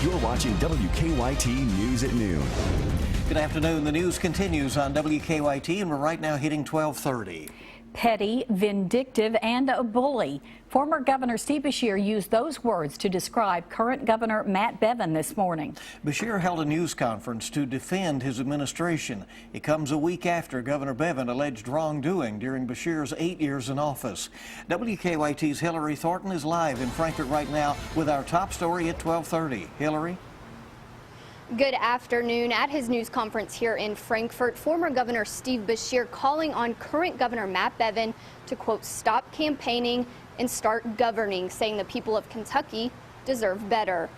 You're watching WKYT News at noon. Good afternoon. The news continues on WKYT, and we're right now hitting 12:30. Petty, vindictive, and a bully. Former Governor Steve Beshear used those words to describe current Governor Matt Bevin this morning. Beshear held a news conference to defend his administration. It comes a week after Governor Bevin alleged wrongdoing during Beshear's 8 years in office. WKYT's Hillary Thornton is live in Frankfort right now with our top story at 12:30. Hillary? Good afternoon. At his news conference here in Frankfort, former Governor Steve Beshear calling on current Governor Matt Bevin to, quote, stop campaigning and start governing, saying the people of Kentucky deserve better.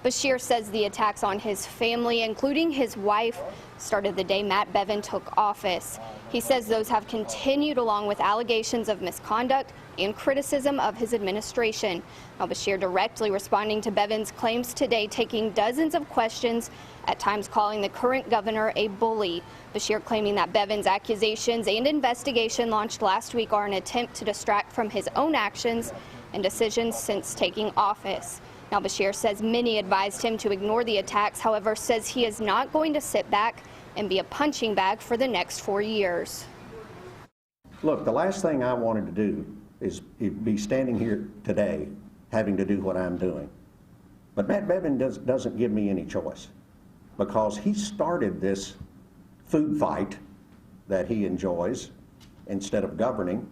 Beshear says the attacks on his family, including his wife, started the day Matt Bevin took office. He says those have continued along with allegations of misconduct and criticism of his administration. Now, Beshear directly responding to Bevin's claims today, taking dozens of questions, at times calling the current governor a bully. Beshear claiming that Bevin's accusations and investigation launched last week are an attempt to distract from his own actions and decisions since taking office. Now, Beshear says many advised him to ignore the attacks, however, says he is not going to sit back and be a punching bag for the next 4 years. Look, the last thing I wanted to do is be standing here today having to do what I'm doing. But Matt Bevin doesn't give me any choice, because he started this food fight that he enjoys instead of governing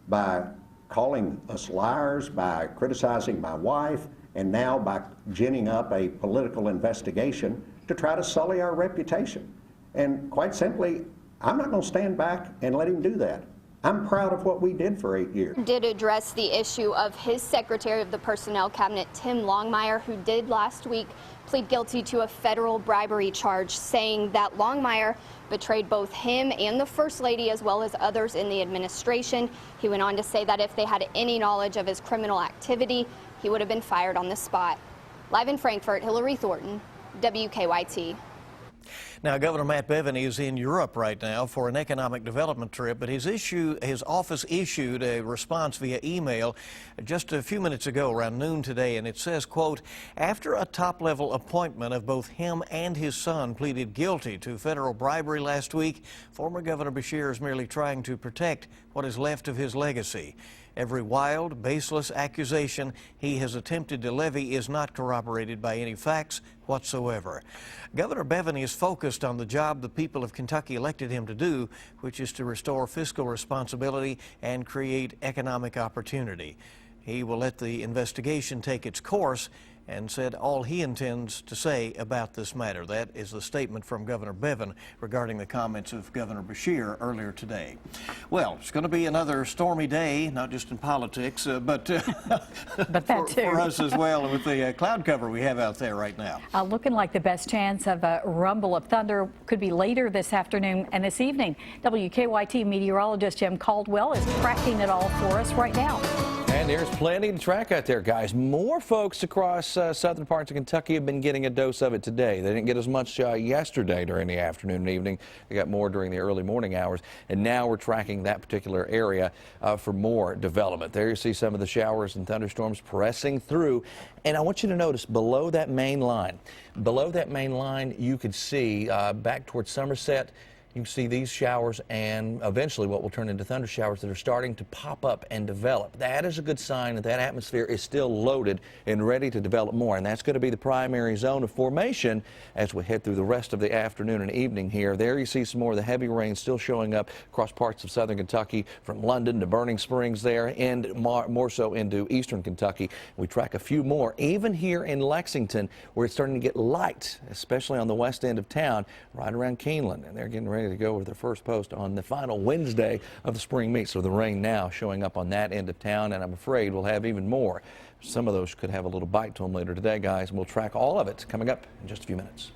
by calling us liars, by criticizing my wife, and now by ginning up a political investigation to try to sully our reputation. And quite simply, I'm not going to stand back and let him do that. I'm proud of what we did for 8 years. Did address the issue of his Secretary of the Personnel Cabinet, Tim Longmire, who did last week plead guilty to a federal bribery charge, saying that Longmire betrayed both him and the First Lady, as well as others in the administration. He went on to say that if they had any knowledge of his criminal activity, he would have been fired on the spot. Live in Frankfort, Hillary Thornton, WKYT. Now, Governor Matt Bevin is in Europe right now for an economic development trip, but his office issued a response via email just a few minutes ago, around noon today, and it says, quote, after a top-level appointment of both him and his son pleaded guilty to federal bribery last week, former Governor Beshear is merely trying to protect what is left of his legacy. Every wild, baseless accusation he has attempted to levy is not corroborated by any facts whatsoever. Governor Bevin is focused on the job the people of Kentucky elected him to do, which is to restore fiscal responsibility and create economic opportunity. He will let the investigation take its course and said all he intends to say about this matter. That is the statement from Governor Bevin regarding the comments of Governor Beshear earlier today. Well, it's going to be another stormy day, not just in politics, but for us as well, with the cloud cover we have out there right now. Looking like the best chance of a rumble of thunder could be later this afternoon and this evening. WKYT meteorologist Jim Caldwell is tracking it all for us right now. And there's plenty to track out there, guys. More folks across southern parts of Kentucky have been getting a dose of it today. They didn't get as much yesterday during the afternoon and evening. They got more during the early morning hours. And now we're tracking that particular area for more development. There you see some of the showers and thunderstorms pressing through. And I want you to notice below that main line, you could see back towards Somerset, you can see these showers and eventually what will turn into thunder showers that are starting to pop up and develop. That is a good sign that that atmosphere is still loaded and ready to develop more. And that's going to be the primary zone of formation as we head through the rest of the afternoon and evening here. There you see some more of the heavy rain still showing up across parts of southern Kentucky, from London to Burning Springs there, and more so into eastern Kentucky. We track a few more, even here in Lexington, where it's starting to get light, especially on the west end of town, right around Keeneland. And they're getting ready to go with their first post on the final Wednesday of the spring meet. So the rain now showing up on that end of town, and I'm afraid we'll have even more. Some of those could have a little bite to them later today, guys, and we'll track all of it coming up in just a few minutes.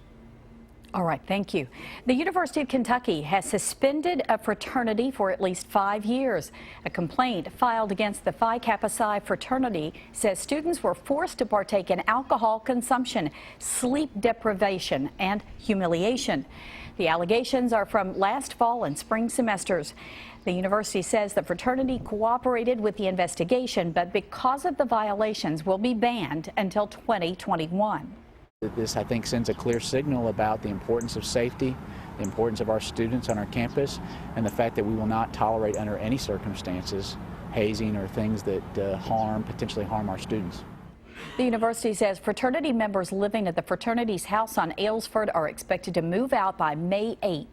All right, thank you. The University of Kentucky has suspended a fraternity for at least 5 years. A complaint filed against the Phi Kappa Psi fraternity says students were forced to partake in alcohol consumption, sleep deprivation, and humiliation. The allegations are from last fall and spring semesters. The university says the fraternity cooperated with the investigation, but because of the violations, will be banned until 2021. This, I think, sends a clear signal about the importance of safety, the importance of our students on our campus, and the fact that we will not tolerate under any circumstances hazing or things that potentially harm our students. The university says fraternity members living at the fraternity's house on Aylesford are expected to move out by May 8th.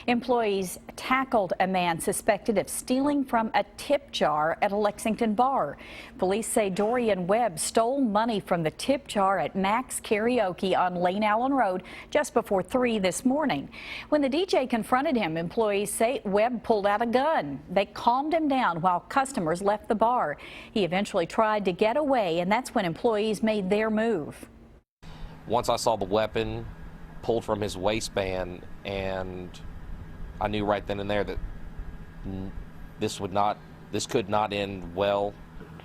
Employees tackled a man suspected of stealing from a tip jar at a Lexington bar. Police say Dorian Webb stole money from the tip jar at Max Karaoke on Lane Allen Road just before 3 this morning. When the DJ confronted him, employees say Webb pulled out a gun. They calmed him down while customers left the bar. He eventually tried to get away, and that's when employees made their move. Once I saw the weapon pulled from his waistband, and I knew right then and there that this could not end well.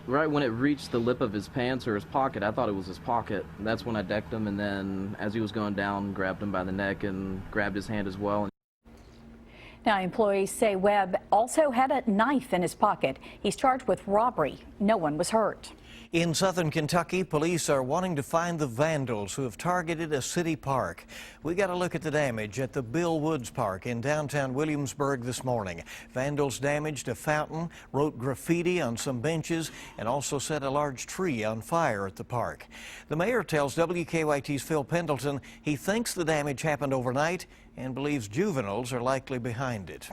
Right when it reached the lip of his pants or his pocket, I thought it was his pocket. That's when I decked him, and then as he was going down, grabbed him by the neck and grabbed his hand as well. Now, employees say Webb also had a knife in his pocket. He's charged with robbery. No one was hurt. In southern Kentucky, police are wanting to find the vandals who have targeted a city park. We got a look at the damage at the Bill Woods Park in downtown Williamsburg this morning. Vandals damaged a fountain, wrote graffiti on some benches, and also set a large tree on fire at the park. The mayor tells WKYT's Phil Pendleton he thinks the damage happened overnight and believes juveniles are likely behind it.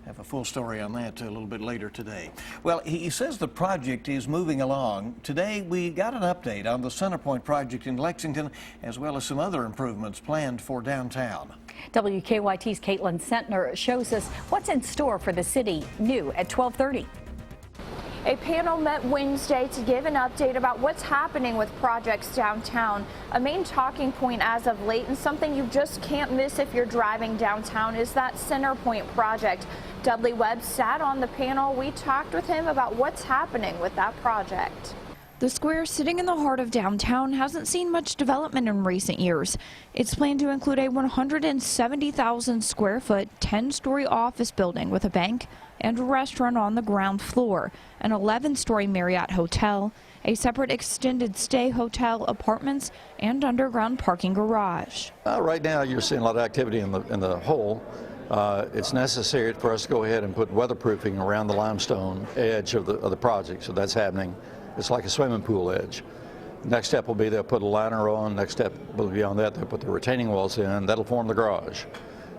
Have a full story on that a little bit later today. Well, he says the project is moving along. Today we got an update on the Centrepointe project in Lexington, as well as some other improvements planned for downtown. WKYT's Caitlin Sentner shows us what's in store for the city, new at 12:30. A panel met Wednesday to give an update about what's happening with projects downtown. A main talking point as of late, and something you just can't miss if you're driving downtown, is that Centrepointe project. Dudley Webb sat on the panel. We talked with him about what's happening with that project. The square sitting in the heart of downtown hasn't seen much development in recent years. It's planned to include a 170,000 square foot, 10-story office building with a bank and a restaurant on the ground floor, an 11-story Marriott hotel, a separate extended stay hotel, apartments, and underground parking garage. Right now you're seeing a lot of activity in the hole. It's necessary for us to go ahead and put weatherproofing around the limestone edge of the project, so that's happening. It's like a swimming pool edge. Next step will be they'll put a liner on. Next step will be on that. They'll put the retaining walls in. That'll form the garage.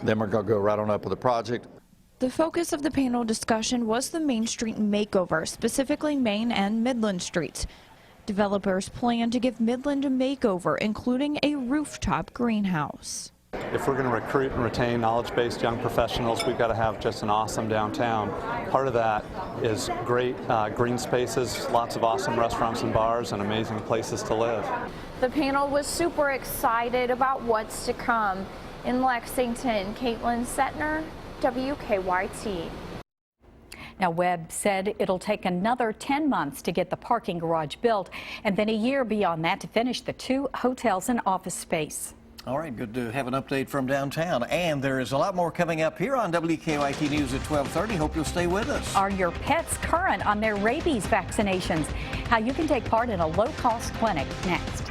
Then we're going to go right on up with the project. The focus of the panel discussion was the Main Street makeover, specifically Main and Midland Streets. Developers plan to give Midland a makeover, including a rooftop greenhouse. If we're going to recruit and retain knowledge-based young professionals, we've got to have just an awesome downtown. Part of that is great green spaces, lots of awesome restaurants and bars, and amazing places to live. The panel was super excited about what's to come. In Lexington, Caitlin Sentner, WKYT. Now, Webb said it'll take another 10 months to get the parking garage built, and then a year beyond that to finish the 2 hotels and office space. All right, good to have an update from downtown. And there is a lot more coming up here on WKYT News at 12:30. Hope you'll stay with us. Are your pets current on their rabies vaccinations? How you can take part in a low-cost clinic next.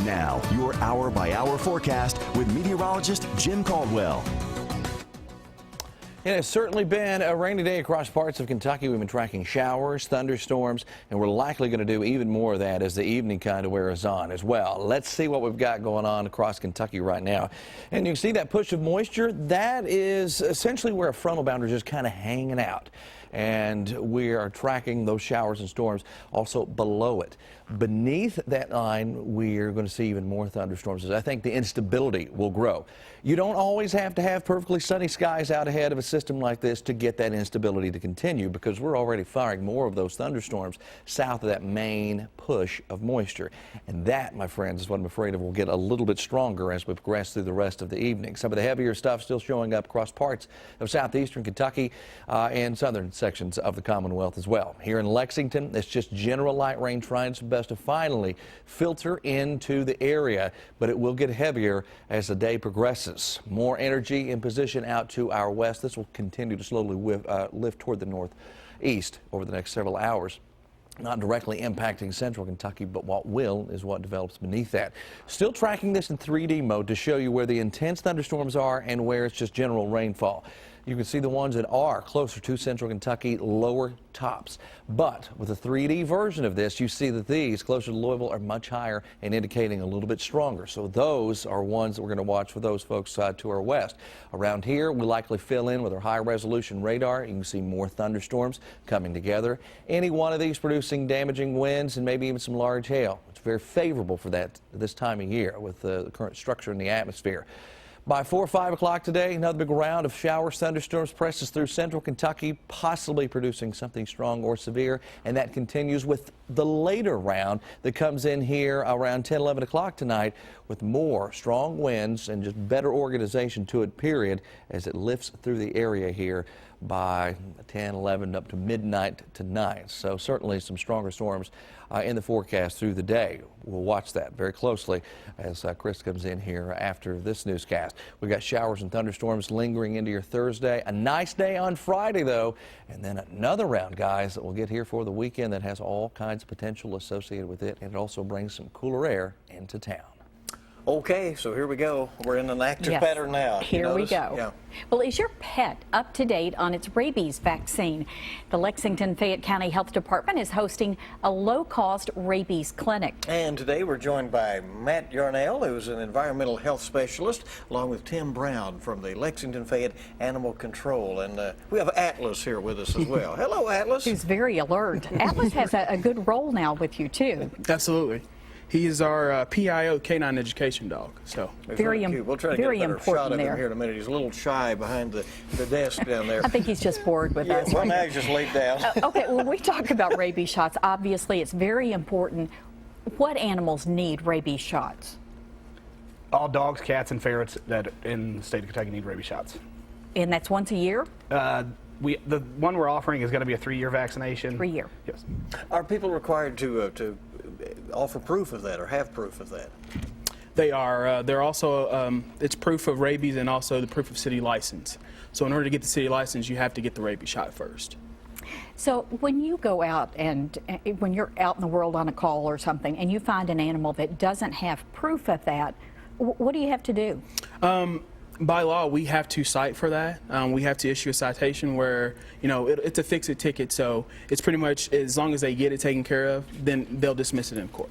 Now, your hour-by-hour forecast with meteorologist Jim Caldwell. It has certainly been a rainy day across parts of Kentucky. We've been tracking showers, thunderstorms, and we're likely going to do even more of that as the evening kind of wears on as well. Let's see what we've got going on across Kentucky right now. And you can see that push of moisture. That is essentially where a frontal boundary is just kind of hanging out. And we are tracking those showers and storms also below it. Beneath that line, we're going to see even more thunderstorms as I think the instability will grow. You don't always have to have perfectly sunny skies out ahead of a system like this to get that instability to continue, because we're already firing more of those thunderstorms south of that main push of moisture. And that, my friends, is what I'm afraid of will get a little bit stronger as we progress through the rest of the evening. Some of the heavier stuff still showing up across parts of southeastern Kentucky and southern sections of the Commonwealth as well. Here in Lexington, it's just general light rain trying its best to finally filter into the area, but it will get heavier as the day progresses. More energy in position out to our west. This will continue to slowly lift toward the northeast over the next several hours. not directly impacting central Kentucky, but what will is what develops beneath that. Still tracking this in 3D mode to show you where the intense thunderstorms are and where it's just general rainfall. You can see the ones that are closer to central Kentucky, lower tops. But with a 3D version of this, you see that these closer to Louisville are much higher and indicating a little bit stronger. So those are ones that we're going to watch for those folks to our west. Around here, we likely fill in with our high resolution radar. You can see more thunderstorms coming together. Any one of these producing damaging winds and maybe even some large hail. It's very favorable for that this time of year with the current structure in the atmosphere. By 4 or 5 o'clock today, another big round of showers, thunderstorms presses through central Kentucky, possibly producing something strong or severe, and that continues with the later round that comes in here around 10, 11 o'clock tonight with more strong winds and just better organization to it, period, as it lifts through the area here by 10, 11 up to midnight tonight. So certainly some stronger storms in the forecast through the day. We'll watch that very closely as Chris comes in here after this newscast. We've got showers and thunderstorms lingering into your Thursday. A nice day on Friday, though, and then another round, guys, that we'll get here for the weekend that has all kinds of potential associated with it, and it also brings some cooler air into town. Okay, so here we go. We're in an active pattern now. Here we go. Yeah. Well, is your pet up to date on its rabies vaccine? The Lexington-Fayette County Health Department is hosting a low-cost rabies clinic. And today we're joined by Matt Yarnell, who's an environmental health specialist, along with Tim Brown from the Lexington-Fayette Animal Control. And we have Atlas here with us as well. Hello, Atlas. Who's very alert. Atlas has a good role now with you, too. Absolutely. He is our PIO canine education dog. So very cute. We'll try to get a better shot of him here in a minute. He's a little shy behind the desk down there. I think he's just bored with us. Well, now he's just laid down. Okay, when we talk about rabies shots, obviously it's very important. What animals need rabies shots? All dogs, cats, and ferrets that in the state of Kentucky need rabies shots. And that's once a year? The one we're offering is going to be a 3-year vaccination. 3-year. Yes. Are people required to offer proof of that or have proof of that? They are. They're also, it's proof of rabies and also the proof of city license. So in order to get the city license, you have to get the rabies shot first. So when you go out and when you're out in the world on a call or something and you find an animal that doesn't have proof of that, what do you have to do? By law, we have to cite for that. We have to issue a citation where, you know, it's a fix-it ticket, so it's pretty much as long as they get it taken care of, then they'll dismiss it in court.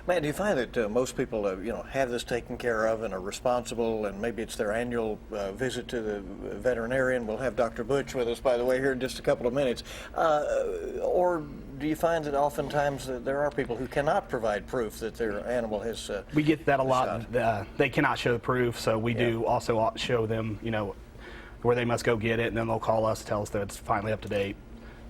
Matt, do you find that most people, have this taken care of and are responsible, and maybe it's their annual visit to the veterinarian? We'll have Dr. Butch with us, by the way, here in just a couple of minutes. Or do you find that oftentimes there are people who cannot provide proof that their animal has We get that a lot. They cannot show proof, so we do also show them, where they must go get it, and then they'll call us, tell us that it's finally up to date.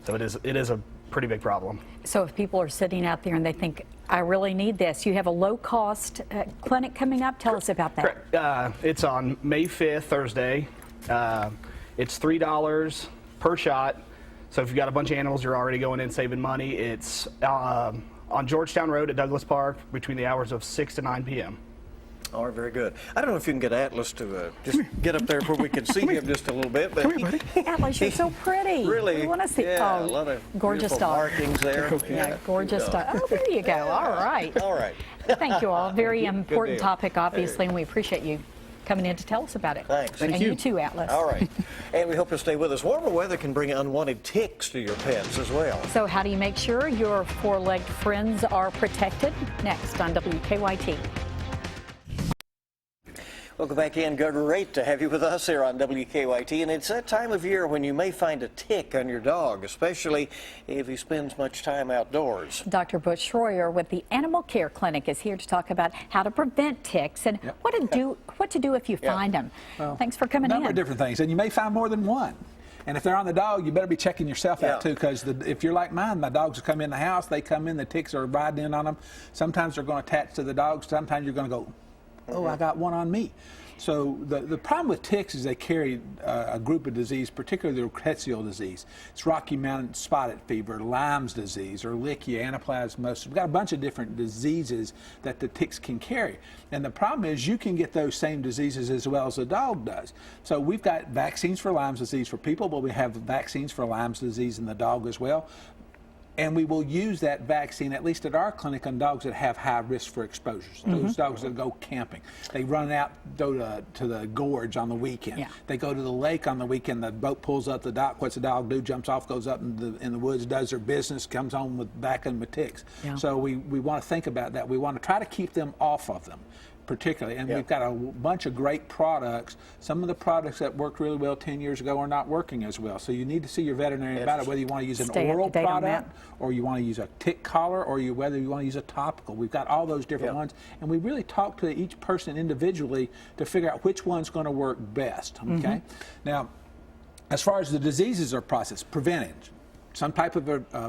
So it is a pretty big problem. So if people are sitting out there and they think, I really need this, you have a low-cost clinic coming up. Tell us about that. Correct. It's on May 5th, Thursday. It's $3 per shot. So if you've got a bunch of animals, you're already going in saving money. It's on Georgetown Road at Douglas Park between the hours of 6 to 9 p.m. All right, very good. I don't know if you can get Atlas to just get up there where we can see him just a little bit. But come here, buddy. Atlas, you're so pretty. Really? We want to see. Yeah, a lot of gorgeous dog. markings there. Yeah, gorgeous dog. Oh, there you go. All right. All right. Thank you all. Very important topic, obviously, and we appreciate you coming in to tell us about it. Thanks. And you too, Atlas. All right. And we hope you'll stay with us. Warmer weather can bring unwanted ticks to your pets as well. So how do you make sure your four-legged friends are protected? Next on WKYT. Welcome back in. Great to have you with us here on WKYT. And it's that time of year when you may find a tick on your dog, especially if he spends much time outdoors. Dr. Butch Schroyer with the Animal Care Clinic is here to talk about how to prevent ticks and what to do if you find them. Well, thanks for coming in. A number of different things, and you may find more than one. And if they're on the dog, you better be checking yourself out too, because if you're like mine, my dogs come in the house, they come in, the ticks are riding in on them. Sometimes they're going to attach to the dogs. Sometimes you're going to go, oh, I got one on me. So the problem with ticks is they carry a group of disease, particularly the rickettsial disease. It's Rocky Mountain spotted fever, Lyme's disease, Ehrlichia, anaplasmosis. We've got a bunch of different diseases that the ticks can carry. And the problem is you can get those same diseases as well as the dog does. So we've got vaccines for Lyme's disease for people, but we have vaccines for Lyme's disease in the dog as well. And we will use that vaccine, at least at our clinic, on dogs that have high risk for exposures. Those dogs that go camping. They run out, go to the gorge on the weekend. Yeah. They go to the lake on the weekend. The boat pulls up the dock. What's the dog do? Jumps off, goes up in the woods, does their business, comes home with back and with ticks. Yeah. So we want to think about that. We want to try to keep them off of them, particularly. And we've got a bunch of great products. Some of the products that worked really well 10 years ago are not working as well. So you need to see your veterinarian about it, whether you want to use an oral product or you want to use a tick collar or whether you want to use a topical. We've got all those different ones. And we really talk to each person individually to figure out which one's going to work best. Okay. Now, as far as the diseases are processed, prevented, some type of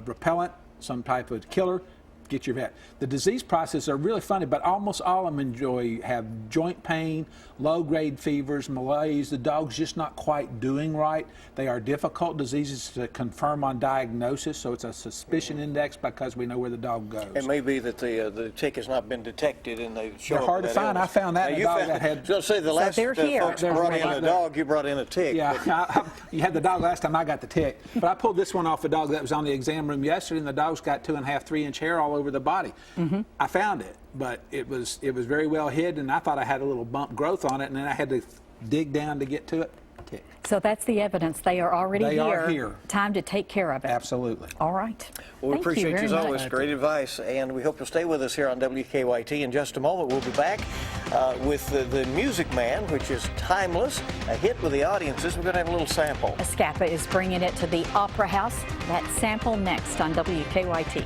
repellent, some type of killer, get your vet. The disease processes are really funny, but almost all of them have joint pain, low-grade fevers, malaise. The dog's just not quite doing right. They are difficult diseases to confirm on diagnosis, so it's a suspicion index because we know where the dog goes. It may be that the tick has not been detected and they show They're up hard with to that find. illness. I found that in a dog that had... So say the last folks brought in a dog, you brought in a tick. Yeah, you had the dog last time I got the tick. But I pulled this one off a dog that was on the exam room yesterday, and the dog's got 2.5, 3-inch hair all over the body. I found it, but it was very well hid, and I thought I had a little bump growth on it, and then I had to dig down to get to it. Tick. So that's the evidence. They are already here. They are here. Time to take care of it. Absolutely. All right. Well, we appreciate you as very always. much. Great advice, and we hope you'll stay with us here on WKYT. In just a moment, we'll be back with the Music Man, which is timeless, a hit with the audiences. We're going to have a little sample. Scapa is bringing it to the Opera House. That sample next on WKYT.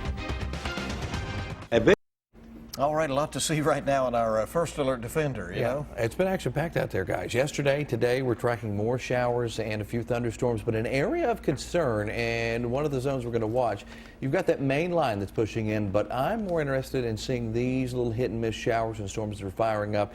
All right, a lot to see right now in our First Alert Defender, you know? It's been action-packed out there, guys. Yesterday, today, we're tracking more showers and a few thunderstorms, but an area of concern, and one of the zones we're going to watch, you've got that main line that's pushing in, but I'm more interested in seeing these little hit-and-miss showers and storms that are firing up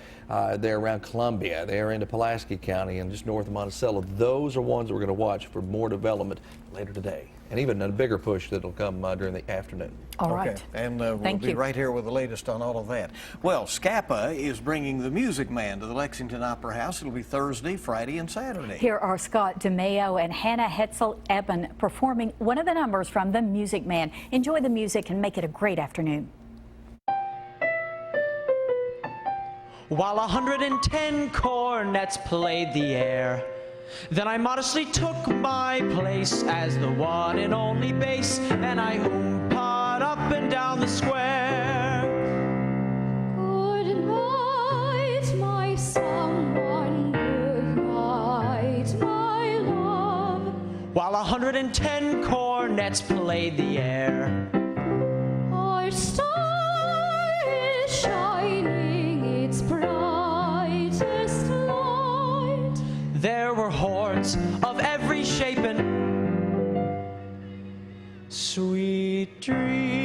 there around Columbia. They're into Pulaski County and just north of Monticello. Those are ones that we're going to watch for more development later today, and even a bigger push that'll come during the afternoon. All right. Okay. And we'll be right here with the latest on all of that. Well, Scapa is bringing the Music Man to the Lexington Opera House. It'll be Thursday, Friday, and Saturday. Here are Scott DeMeo and Hannah Hetzel-Eben performing one of the numbers from the Music Man. Enjoy the music and make it a great afternoon. While 110 cornets played the air, then I modestly took my place as the one and only bass, and I oom-pawed up and down the square. Good night, my someone, good night, my love. While 110 cornets played the air, our star is shining its brightest light. there were horns of every shape and sweet dream.